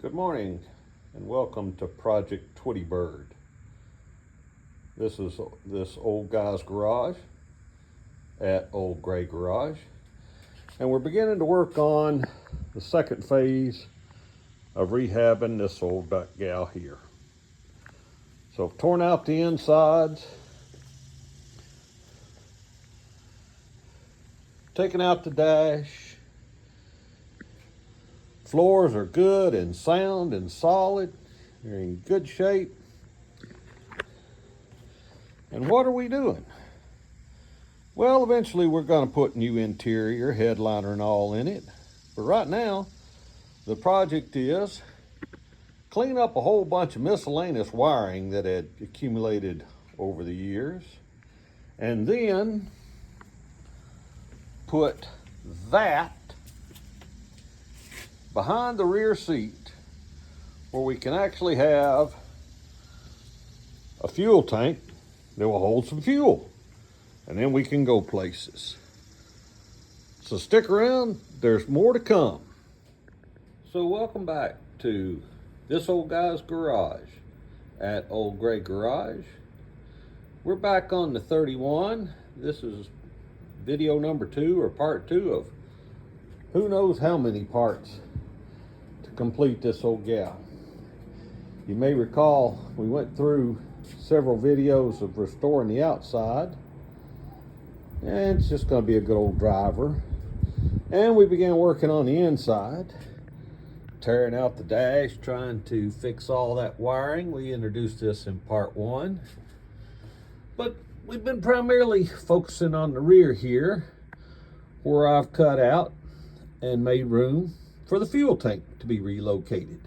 Good morning and welcome to Project Twitty Bird. This is this old guy's garage at Old Gray Garage, and we're beginning to work on the second phase of rehabbing this old gal here. So I've torn out the insides, taken out the dash. Floors are good and sound and solid. They're in good shape. And what are we doing? Well, eventually we're going to put new interior, headliner and all in it. But right now, the project is clean up a whole bunch of miscellaneous wiring that had accumulated over the years. And then put that behind the rear seat where we can actually have a fuel tank that will hold some fuel, and then we can go places. So stick around, there's more to come. So welcome back to this old guy's garage at Old Gray Garage. We're back on the 31. This is video number 2 or part 2 of who knows how many parts complete this old gal. You may recall we went through several videos of restoring the outside, and it's just going to be a good old driver. And we began working on the inside, tearing out the dash, trying to fix all that wiring. We introduced this in part 1, but we've been primarily focusing on the rear here, where I've cut out and made room for the fuel tank to be relocated.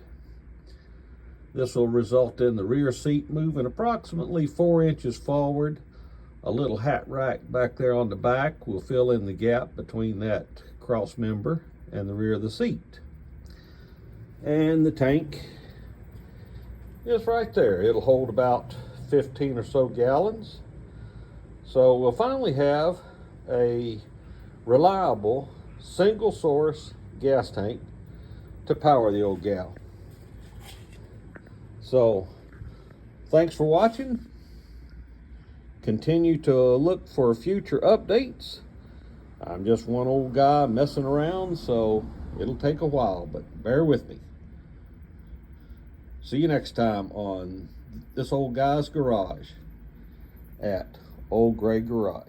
This will result in the rear seat moving approximately 4 inches forward. A little hat rack back there on the back will fill in the gap between that cross member and the rear of the seat. And the tank is right there. It'll hold about 15 or so gallons. So we'll finally have a reliable single source gas tank to power the old gal. So thanks for watching. Continue to look for future updates. I'm just one old guy messing around, so it'll take a while, but bear with me. See you next time on this old guy's garage at Old Gray Garage.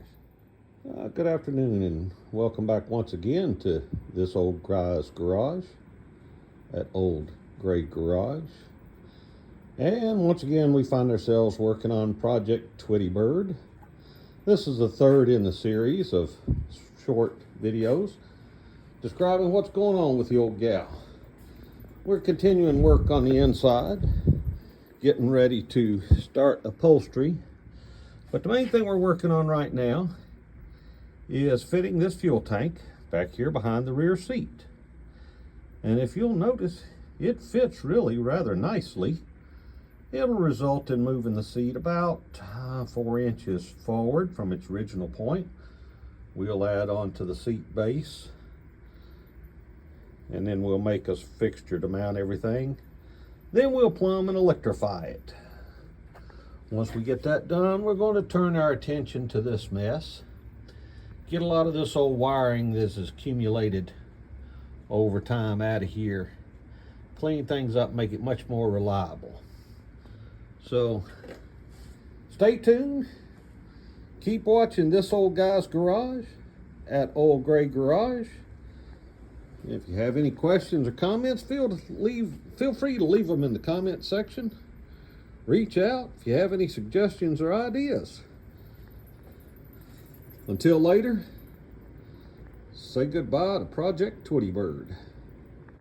Good afternoon and welcome back once again to this old guy's garage at Old Gray Garage. And once again we find ourselves working on Project Twitty Bird. This is the third in the series of short videos describing what's going on with the old gal. We're continuing work on the inside, getting ready to start upholstery, but the main thing we're working on right now is fitting this fuel tank back here behind the rear seat. And if you'll notice, it fits really rather nicely. It'll result in moving the seat about 4 inches forward from its original point. We'll add on to the seat base, and then we'll make a fixture to mount everything. Then we'll plumb and electrify it. Once we get that done, we're going to turn our attention to this mess. Get a lot of this old wiring that has accumulated over time out of here. Clean things up, make it much more reliable. So stay tuned. Keep watching this old guy's garage at Old Gray Garage. If you have any questions or comments, feel free to leave them in the comment section. Reach out if you have any suggestions or ideas. Until later, say goodbye to Project Twitty Bird.